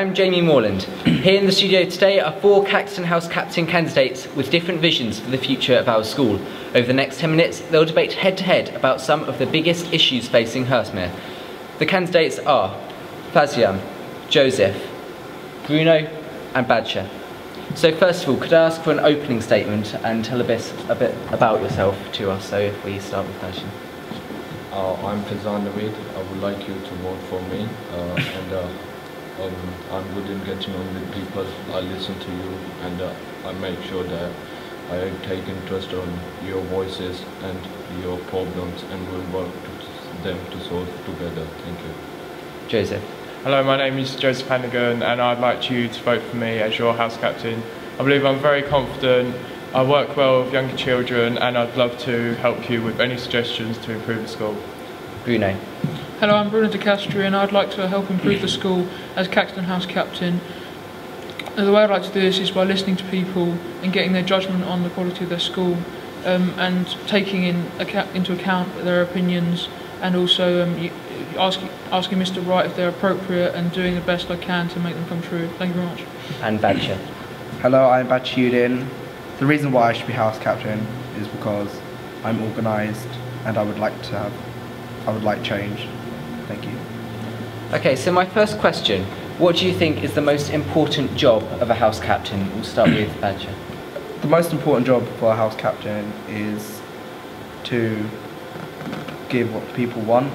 I'm Jamie Morland. Here in the studio today are 4 Caxton House Captain candidates with different visions for the future of our school. Over the next 10 minutes, they'll debate head-to-head about some of the biggest issues facing Hurstmere. The candidates are Fazian, Joseph, Bruno and Badger. So first of all, could I ask for an opening statement and tell a bit about yourself to us? So if we start with Fazian. I'm Fazian. I would like you to vote for me, I'm good in getting on with people. I listen to you and I make sure that I take interest on your voices and your problems and will work them to solve together. Thank you. Joseph. Hello, my name is Joseph Hannigan and I'd like you to vote for me as your house captain. I believe I'm very confident, I work well with younger children and I'd love to help you with any suggestions to improve the school. Bruno. Hello, I'm Bruno de Castro and I'd like to help improve the school as Caxton House Captain. The way I'd like to do this is by listening to people and getting their judgment on the quality of their school and taking into account their opinions and also asking Mr. Wright if they're appropriate and doing the best I can to make them come true. Thank you very much. And Badger. Hello, I'm Badger Udin. The reason why I should be house captain is because I'm organised and I would like change. Thank you. Okay, so my first question, what do you think is the most important job of a house captain? We'll start with Badger. The most important job for a house captain is to give what people want.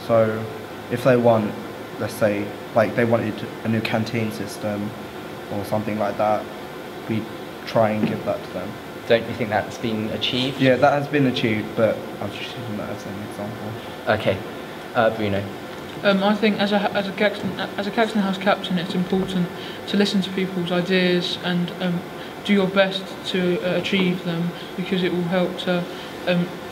So if they want, let's say, like they wanted a new canteen system or something like that, we try and give that to them. Don't you think that's been achieved? Yeah, that has been achieved, but I'm just using that as an example. Okay, Bruno. I think as a Caxton House Captain, it's important to listen to people's ideas and do your best to achieve them, because it will help to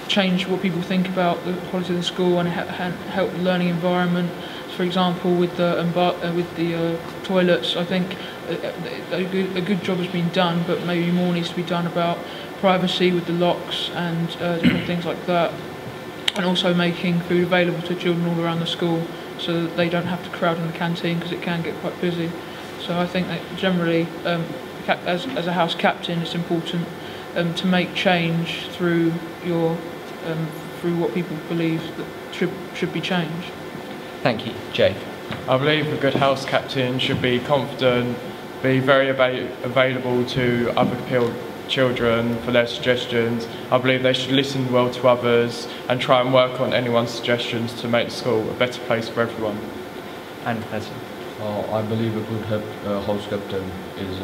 change what people think about the quality of the school and help the learning environment. For example, with the toilets, I think a good job has been done, but maybe more needs to be done about privacy with the locks and different things like that, and also making food available to children all around the school so that they don't have to crowd in the canteen because it can get quite busy. So I think that generally, as a house captain, it's important to make change through what people believe that should be changed. Thank you. Jay. I believe a good house captain should be confident, be very available to other children for their suggestions. I believe they should listen well to others and try and work on anyone's suggestions to make the school a better place for everyone. And President. I believe a good house captain is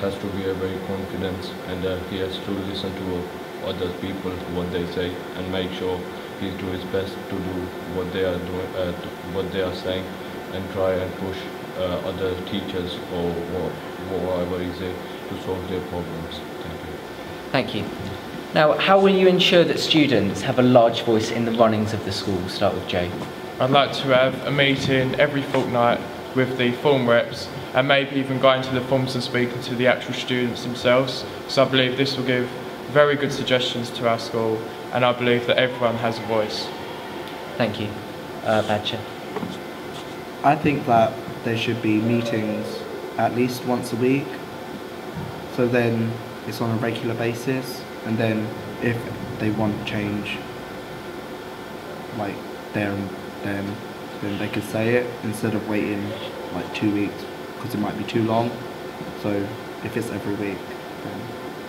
has to be very confident, and he has to listen to other people, what they say, and make sure he do his best to do what they are doing, what they are saying, and try and push other teachers or whatever is it to solve their problems. Thank you. Thank you. Now, how will you ensure that students have a large voice in the runnings of the school? We'll start with Jay. I'd like to have a meeting every fortnight with the form reps and maybe even going to the forms and speaking to the actual students themselves. So I believe this will give very good suggestions to our school, and I believe that everyone has a voice. Thank you. Badger. I think that there should be meetings at least once a week, so then it's on a regular basis, and then if they want change like there and then they could say it instead of waiting like 2 weeks, because it might be too long. So if it's every week, then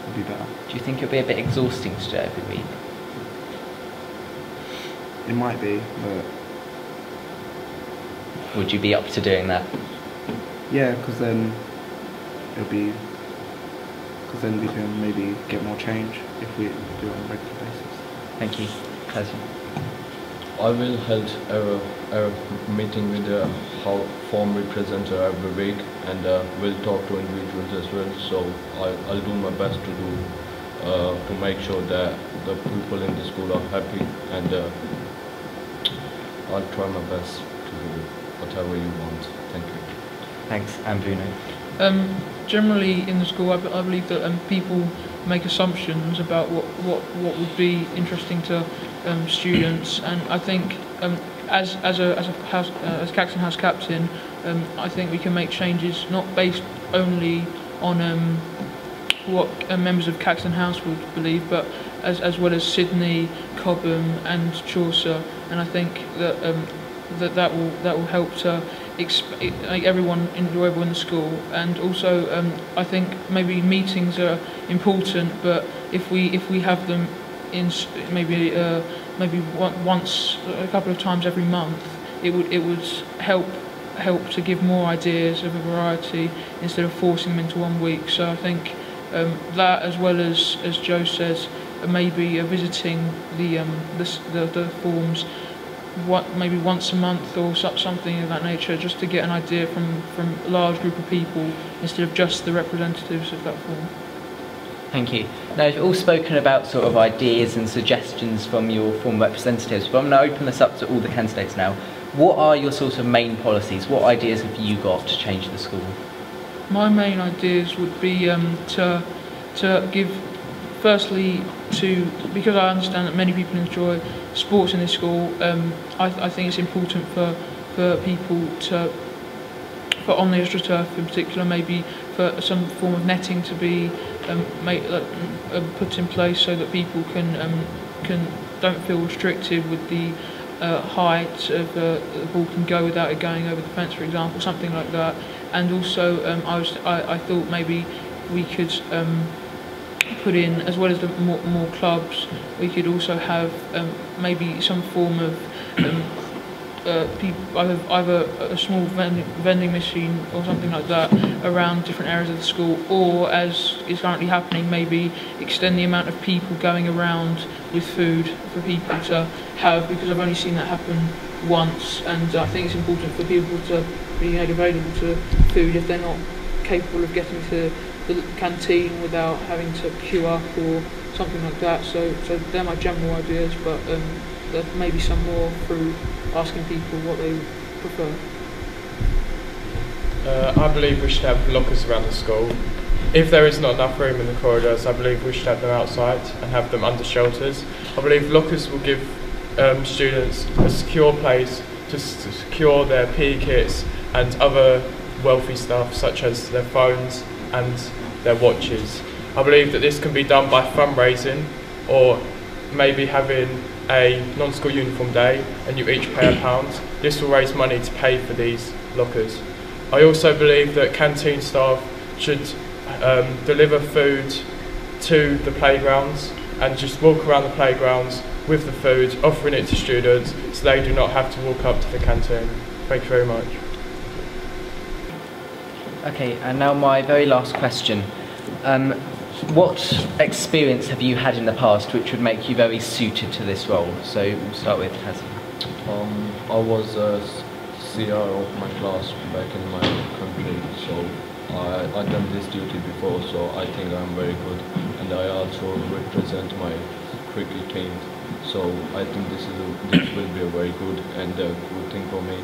it'll be better. Do you think it'll be a bit exhausting to do it every week? It might be, but would you be up to doing that? Yeah, because then we can maybe get more change if we do it on a regular basis. Thank you. President. I will hold a meeting with the form representative every week, and we'll talk to individuals as well. So I'll do my best to make sure that the people in the school are happy, and I'll try my best to do whatever you want. Thank you. Thanks. And Bruno. Generally in the school, I believe that people make assumptions about what would be interesting to students, and I think as Caxton House Captain, I think we can make changes not based only on what members of Caxton House would believe, but as well as Sydney, Cobham and Chaucer, and I think that will help to make everyone enjoyable in the school. And also I think maybe meetings are important, but if we have them in maybe once, a couple of times every month, it would help to give more ideas of a variety instead of forcing them into 1 week. So I think that, as well as Joe says, maybe visiting the forms maybe once a month or something of that nature, just to get an idea from a large group of people instead of just the representatives of that form. Thank you. Now, you've all spoken about sort of ideas and suggestions from your form representatives, but I'm going to open this up to all the candidates now. What are your sort of main policies? What ideas have you got to change the school? My main ideas would be to give, firstly, because I understand that many people enjoy sports in this school, I think it's important for people for on the AstroTurf in particular, maybe for some form of netting to be put in place so that people don't feel restricted with the height of the ball can go without it going over the fence, for example, something like that. And also I thought maybe we could put in, as well as the more clubs, we could also have maybe some form of either a small vending machine or something like that around different areas of the school, or, as is currently happening, maybe extend the amount of people going around with food for people to have, because I've only seen that happen once, and I think it's important for people to be made available to food if they're not capable of getting to the canteen without having to queue up or something like that. So they're my general ideas, but there may be some more through asking people what they prefer. I believe we should have lockers around the school. If there is not enough room in the corridors, I believe we should have them outside and have them under shelters. I believe lockers will give students a secure place to secure their PE kits and other wealthy stuff such as their phones and their watches. I believe that this can be done by fundraising, or maybe having a non-school uniform day and you each pay £1. This will raise money to pay for these lockers. I also believe that canteen staff should deliver food to the playgrounds and just walk around the playgrounds with the food, offering it to students so they do not have to walk up to the canteen. Thank you very much. Okay, and now my very last question. What experience have you had in the past which would make you very suited to this role? So we'll start with Hazzy. I was a CR of my class back in my country, so I've done this duty before, so I think I'm very good, and I also represent my cricket team, so I think this will be a very good and a good thing for me.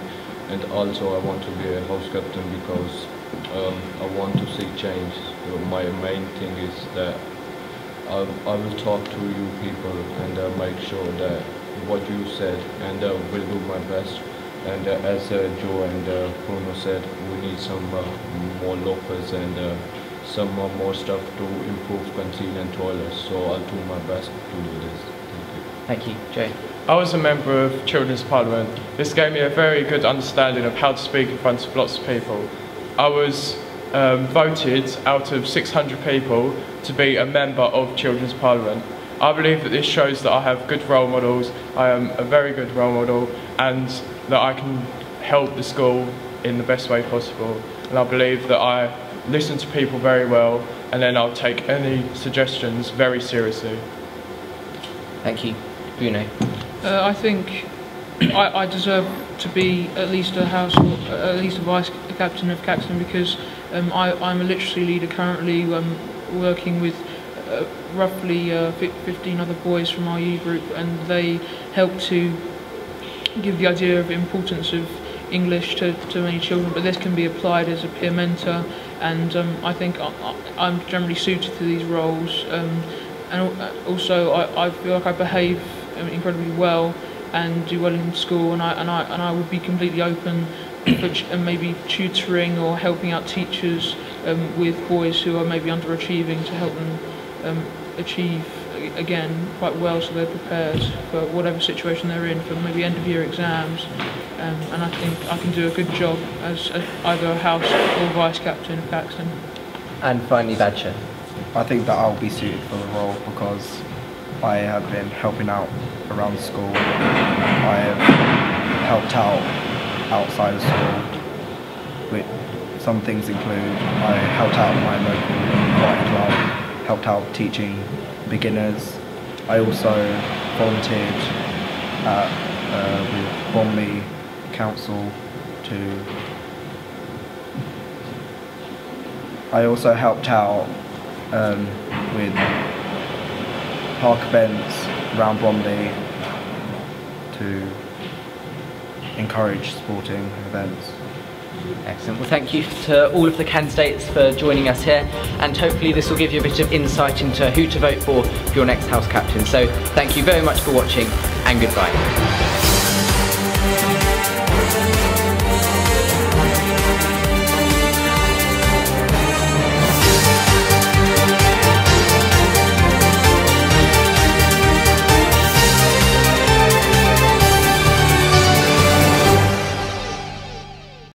And also I want to be a house captain because I want to see change. My main thing is that I will talk to you people and make sure that what you said, and will do my best. And as Joe and Bruno said, we need some more lockers and some more stuff to improve canteen and toilets. So I'll do my best to do this. Thank you. Joe. I was a member of Children's Parliament. This gave me a very good understanding of how to speak in front of lots of people. I was voted out of 600 people to be a member of Children's Parliament. I believe that this shows that I have good role models, I am a very good role model, and that I can help the school in the best way possible. And I believe that I listen to people very well, and then I'll take any suggestions very seriously. Thank you. Bruno. I think I deserve to be at least a house, or at least a vice captain of Caxton, because I'm a literacy leader currently, working with roughly 15 other boys from our year group, and they help to give the idea of importance of English to many children, but this can be applied as a peer mentor, and I think I'm generally suited to these roles, and also I feel like I behave incredibly well and do well in school, and I would be completely open for maybe tutoring or helping out teachers with boys who are maybe underachieving to help them achieve again quite well, so they're prepared for whatever situation they're in, for maybe end of year exams. And I think I can do a good job as either a house or vice captain of Caxton. And finally, Badger. I think that I'll be suited for the role because I have been helping out around school. I have helped out outside of school. With some things include I helped out my local karate club, helped out teaching beginners. I also volunteered with Bromley Council to. I also helped out with park events around Bromley to encourage sporting events. Excellent. Well, thank you to all of the candidates for joining us here, and hopefully this will give you a bit of insight into who to vote for your next house captain. So thank you very much for watching, and goodbye.